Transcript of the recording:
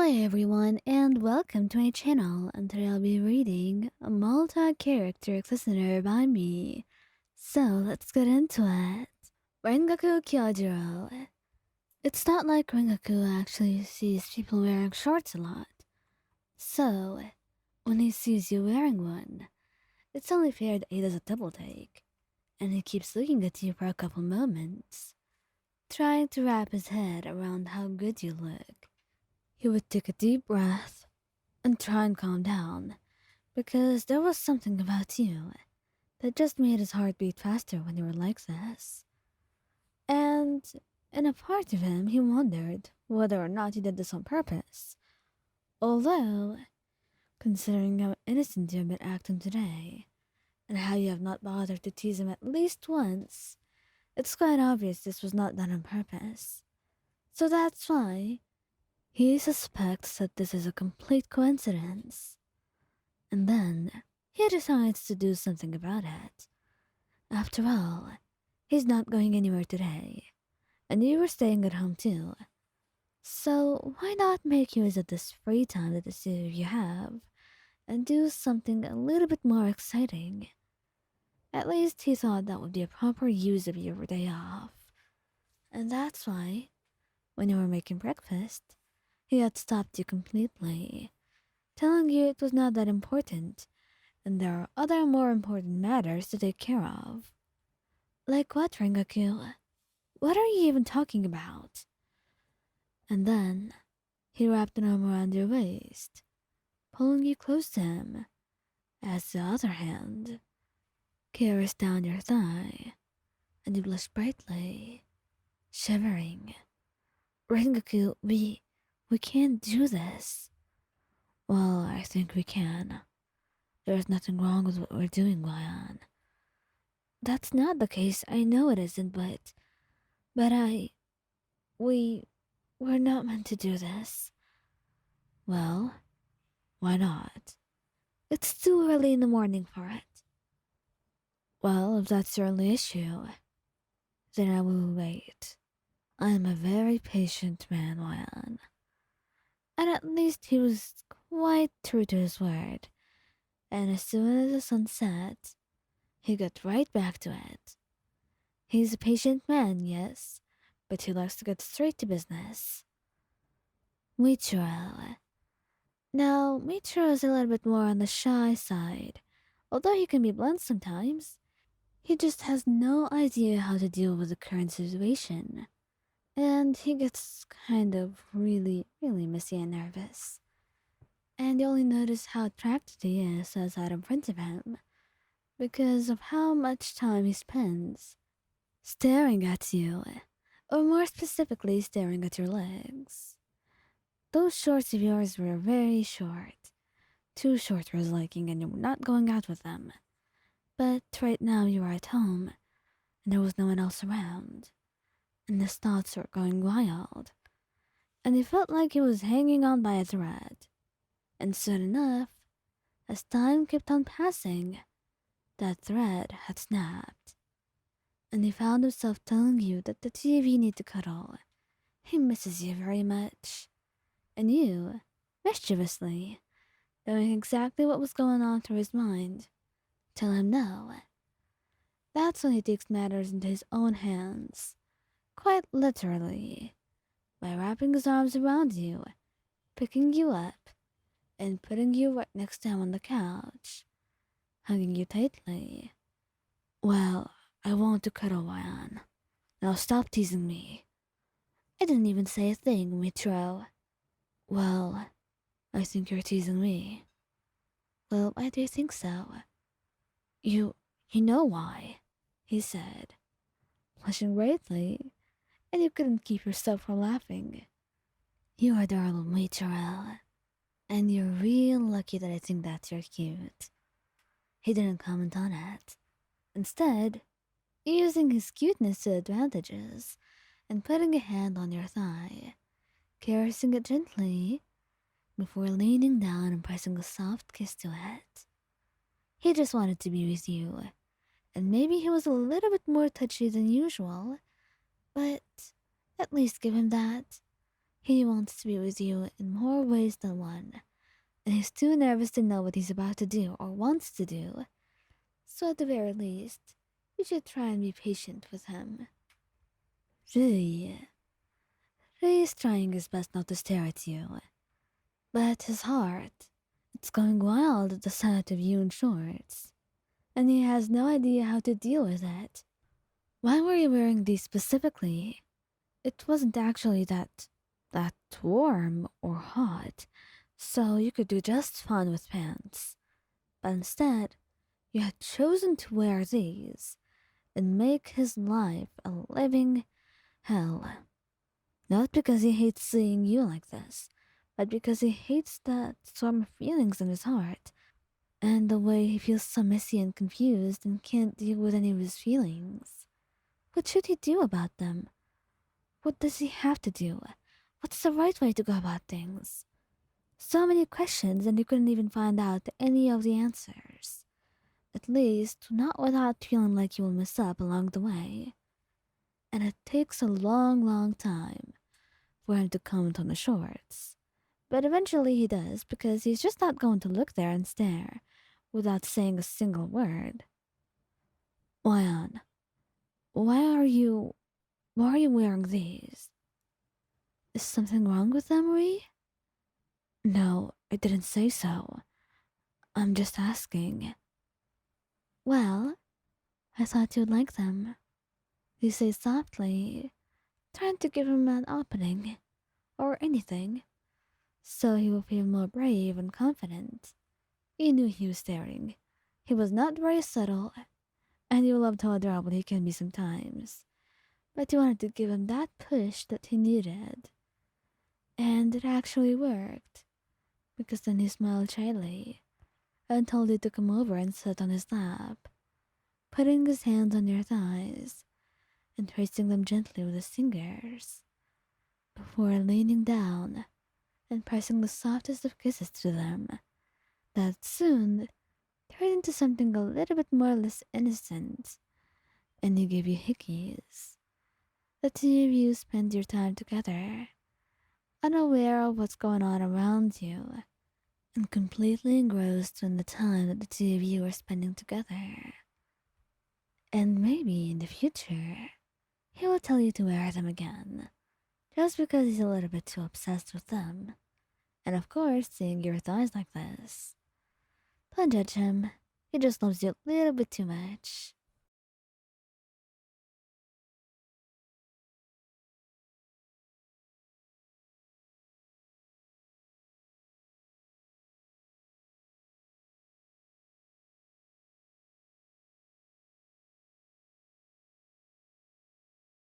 Hello everyone and welcome to my channel, and today I'll be reading a multi-character listener by me. So let's get into it. Rengoku Kyojiro. It's not like Rengoku actually sees people wearing shorts a lot. So, when he sees you wearing one, it's only fair that he does a double take, and he keeps looking at you for a couple moments, trying to wrap his head around how good you look. He would take a deep breath and try and calm down, because there was something about you that just made his heart beat faster when you were like this. And in a part of him, he wondered whether or not he did this on purpose. Although, considering how innocent you have been acting today, and how you have not bothered to tease him at least once, it's quite obvious this was not done on purpose. So that's why he suspects that this is a complete coincidence. And then he decides to do something about it. After all, he's not going anywhere today, and you were staying at home too. So why not make use of this free time that the two of you have and do something a little bit more exciting? At least he thought that would be a proper use of your day off. And that's why, when you were making breakfast, he had stopped you completely, telling you it was not that important, and there are other more important matters to take care of. Like what, Rengoku? What are you even talking about? And then he wrapped an arm around your waist, pulling you close to him, as the other hand carries down your thigh, and you blush brightly, shivering. Rengoku, we can't do this. Well, I think we can. There's nothing wrong with what we're doing, Lion. That's not the case, I know it isn't, but we're not meant to do this. Well, why not? It's too early in the morning for it. Well, if that's your only issue, then I will wait. I am a very patient man, Lion. And at least he was quite true to his word, and as soon as the sun set, he got right back to it. He's a patient man, yes, but he likes to get straight to business. Muichiro. Now, Muichiro is a little bit more on the shy side, although he can be blunt sometimes. He just has no idea how to deal with the current situation, and he gets kind of really messy and nervous. And you only notice how attracted he is as out in front of him, because of how much time he spends staring at you, or more specifically, staring at your legs. Those shorts of yours were very short. Too short for his liking, and you were not going out with them. But right now you are at home, and there was no one else around, and his thoughts were going wild, and he felt like he was hanging on by a thread. And soon enough, as time kept on passing, that thread had snapped, and he found himself telling you that the two of you need to cuddle. He misses you very much. And you, mischievously, knowing exactly what was going on through his mind, tell him no. That's when he takes matters into his own hands, quite literally, by wrapping his arms around you, picking you up, and putting you right next to him on the couch, hugging you tightly. Well, I want to cuddle, Ryan. Now stop teasing me. I didn't even say a thing, Muichiro. Well, I think you're teasing me. Well, why do you think so? You know why, he said, blushing brightly, and you couldn't keep yourself from laughing. You are darling, Muichiro, and you're real lucky that I think that you're cute. He didn't comment on it. Instead, using his cuteness to advantages and putting a hand on your thigh, caressing it gently before leaning down and pressing a soft kiss to it. He just wanted to be with you, and maybe he was a little bit more touchy than usual, but at least give him that. He wants to be with you in more ways than one, and he's too nervous to know what he's about to do or wants to do. So at the very least, you should try and be patient with him. Really, Ray is trying his best not to stare at you, but his heart, it's going wild at the sight of you in shorts, and he has no idea how to deal with it. Why were you wearing these specifically? It wasn't actually that warm or hot, so you could do just fine with pants. But instead, you had chosen to wear these and make his life a living hell. Not because he hates seeing you like this, but because he hates that storm of feelings in his heart, and the way he feels so messy and confused and can't deal with any of his feelings. What should he do about them? What does he have to do? What's the right way to go about things? So many questions, and you couldn't even find out any of the answers. At least, not without feeling like you will mess up along the way. And it takes a long, long time for him to comment on the shorts. But eventually he does, because he's just not going to look there and stare without saying a single word. Wyan, why are you why are you wearing these? Is something wrong with them, Ree? No, I didn't say so. I'm just asking. Well, I thought you'd like them. You say softly, trying to give him an opening, or anything, so he will feel more brave and confident. You knew he was staring. He was not very subtle, and you loved how adorable he can be sometimes. But you wanted to give him that push that he needed. And it actually worked, because then he smiled shyly and told you to come over and sit on his lap, putting his hands on your thighs and tracing them gently with his fingers, before leaning down and pressing the softest of kisses to them, that soon turned into something a little bit more or less innocent, and he gave you hickeys. The two of you spend your time together, unaware of what's going on around you, and completely engrossed in the time that the two of you are spending together. And maybe in the future, he will tell you to wear them again, just because he's a little bit too obsessed with them. And of course, seeing your thighs like this. Don't judge him, he just loves you a little bit too much.